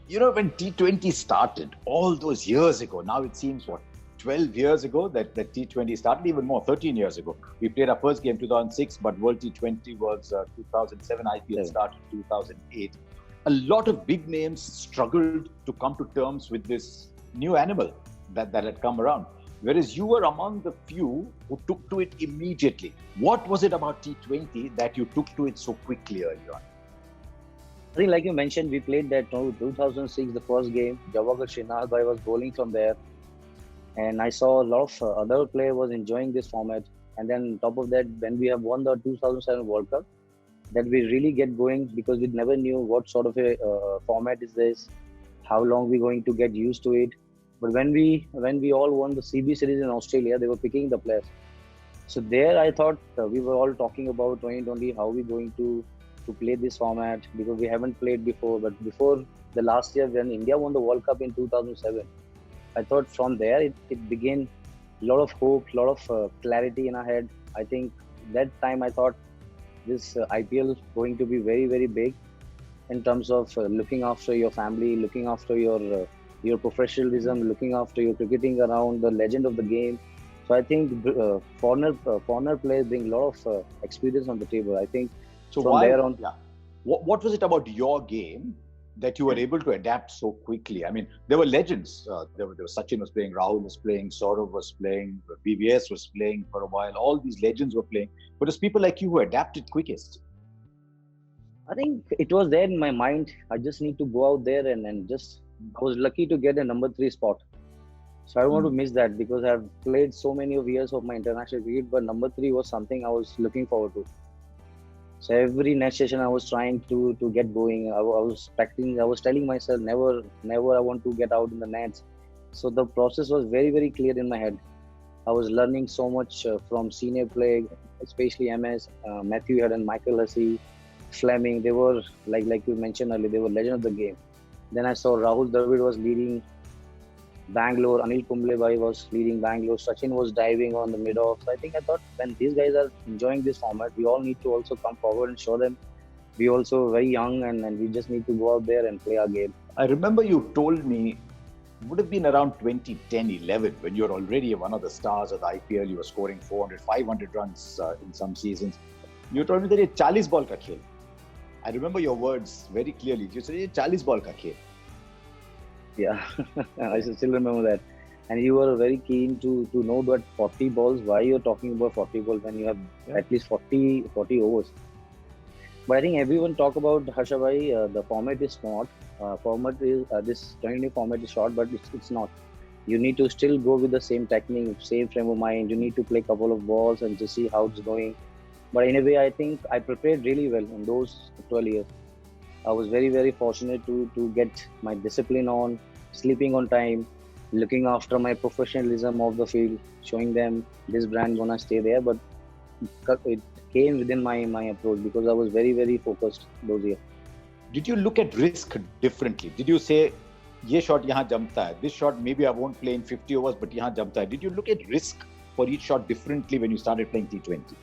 When T20 started all those years ago, now it seems 12 years ago that T20 started, even more, 13 years ago. We played our first game 2006, but World T20 was 2007, IPL started 2008. A lot of big names struggled to come to terms with this new animal that had come around. Whereas you were among the few who took to it immediately. What was it about T20 that you took to it so quickly early on? I think, like you mentioned, we played that 2006, the first game. Jawahar Srinath Bhai was bowling from there. And I saw a lot of other players was enjoying this format. And then on top of that, when we have won the 2007 World Cup, that we really get going because we never knew what sort of a format is this, how long we're going to get used to it. But when we all won the CB series in Australia, they were picking the players. So there, I thought we were all talking about 2020, how we going to play this format because we haven't played before. But before the last year, when India won the World Cup in 2007, I thought from there it began a lot of hope, a lot of clarity in our head. I think that time I thought this IPL is going to be very, very big in terms of looking after your family, looking after your professionalism, looking after your cricketing around the legend of the game. So I think foreigner players bring a lot of experience on the table. I think so. From there on, yeah. What was it about your game that you were able to adapt so quickly? I mean, there were legends. There was Sachin was playing, Rahul was playing, Saurav was playing, BVS was playing for a while. All these legends were playing. But it's people like you who adapted quickest. I think it was there in my mind. I just need to go out there and just. I was lucky to get a number 3 spot. So I don't want to miss that because I've played so many of years of my international cricket, but number 3 was something I was looking forward to. So every net session I was trying to get going. I was practicing. I was telling myself never I want to get out in the nets. So the process was very, very clear in my head. I was learning so much from senior play, especially MS, Matthew Head and Michael Hussey, Fleming. They were like you mentioned earlier. They were legend of the game. Then I saw Rahul Dravid was leading Bangalore, Anil Kumble was leading Bangalore, Sachin was diving on the mid-off. So I thought when these guys are enjoying this format, we all need to also come forward and show them we also very young and we just need to go out there and play our game. I remember you told me, it would have been around 2010-11 when you were already one of the stars of the IPL. You were scoring 400, 500 runs in some seasons. You told me that it's 40 ball ka khel. I remember your words very clearly. You said it's 40 ball ka khel. Yeah, I still remember that. And you were very keen to know that 40 balls, why you're talking about 40 balls when you have at least 40 overs. But I think everyone talk about Harsha bhai, the format is smart. This 20 format is short, but it's not. You need to still go with the same technique, same frame of mind. You need to play a couple of balls and just see how it's going. But in a way, I think I prepared really well in those 12 years. I was very, very fortunate to get my discipline on, sleeping on time, looking after my professionalism of the field, showing them this brand gonna stay there. But it came within my approach because I was very, very focused those years. Did you look at risk differently? Did you say, ये shot यहाँ जमता है, this shot maybe I won't play in 50 overs, but यहाँ जमता है? Did you look at risk for each shot differently when you started playing T20?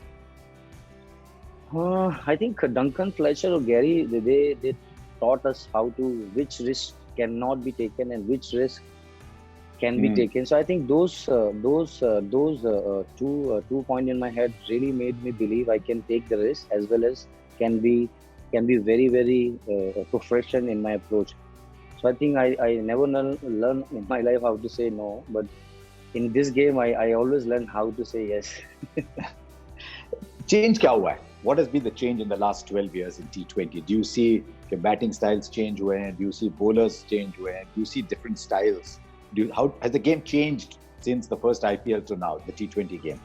I think Duncan Fletcher or Gary, they taught us which risk cannot be taken and which risk can be taken. So I think those two points in my head really made me believe I can take the risk as well as can be very, very professional in my approach. So I think I never learn in my life how to say no, but in this game I always learn how to say yes. Change क्या हुआ है? What has been the change in the last 12 years in T20? Do you see your batting styles change? Do you see bowlers change? Do you see different styles? How has the game changed since the first IPL to now, the T20 game?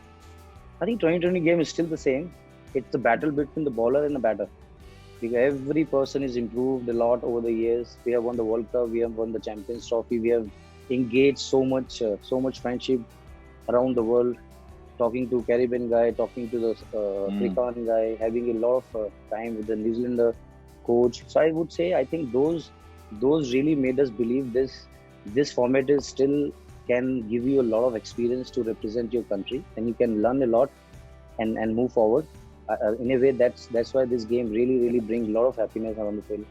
I think 2020 game is still the same. It's the battle between the bowler and the batter. Because every person is improved a lot over the years. We have won the World Cup. We have won the Champions Trophy. We have engaged so much friendship around the world. Talking to Caribbean guy, talking to the African guy, having a lot of time with the New Zealander coach. So I would say I think those really made us believe this format is still can give you a lot of experience to represent your country, and you can learn a lot and move forward. In a way, that's why this game really brings a lot of happiness around the field.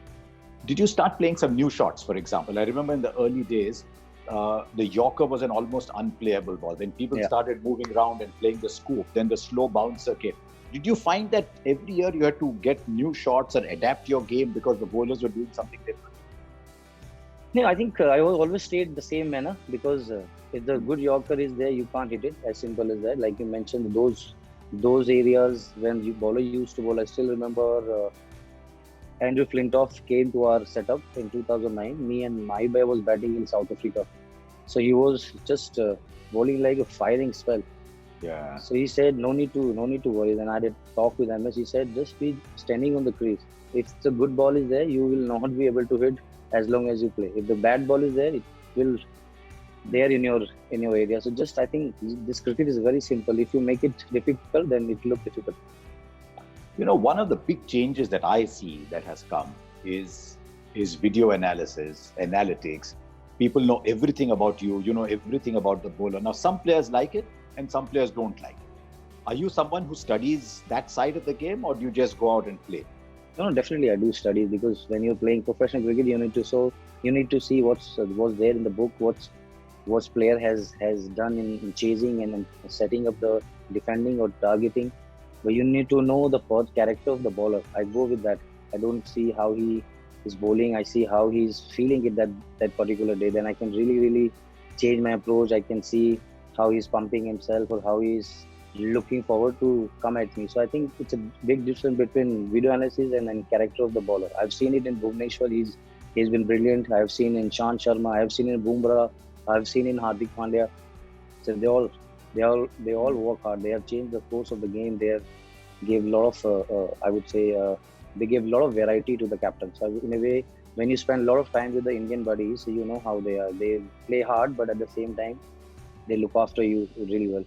Did you start playing some new shots, for example? I remember in the early days, the Yorker was an almost unplayable ball. Then people started moving around and playing the scoop, then the slow bouncer came. Did you find that every year you had to get new shots and adapt your game because the bowlers were doing something different? No, I think I always stayed the same manner because if the good Yorker is there, you can't hit it. As simple as that. Like you mentioned, those areas when you bowler used to bowl. I still remember Andrew Flintoff came to our setup in 2009. Me and Maibai was batting in South Africa, so he was just bowling like a firing spell. Yeah. So he said, no need to worry. Then I did talk with MS. He said, just be standing on the crease. If the good ball is there, you will not be able to hit as long as you play. If the bad ball is there, it will there in your area. So just I think this cricket is very simple. If you make it difficult, then it will look difficult. You know, one of the big changes that I see that has come is video analysis, analytics. People know everything about you. You know everything about the bowler. Now, some players like it and some players don't like it. Are you someone who studies that side of the game, or do you just go out and play? No, definitely I do study, because when you're playing professional cricket, you need to see what's there in the book, what player has done in chasing and setting up the defending or targeting. But you need to know the character of the bowler. I go with that. I don't see how he is bowling. I see how he's feeling it that particular day. Then I can really change my approach. I can see how he's pumping himself or how he's looking forward to come at me. So I think it's a big difference between video analysis and character of the bowler. I've seen it in Bhuvneshwar. He's been brilliant. I've seen in Shant Sharma. I've seen in Bumrah. I've seen in Hardik Pandya. So they all work hard. They have changed the course of the game. They have gave a lot of I would say they gave a lot of variety to the captain. So in a way, when you spend a lot of time with the Indian buddies, you know how they are. They play hard, but at the same time, they look after you really well.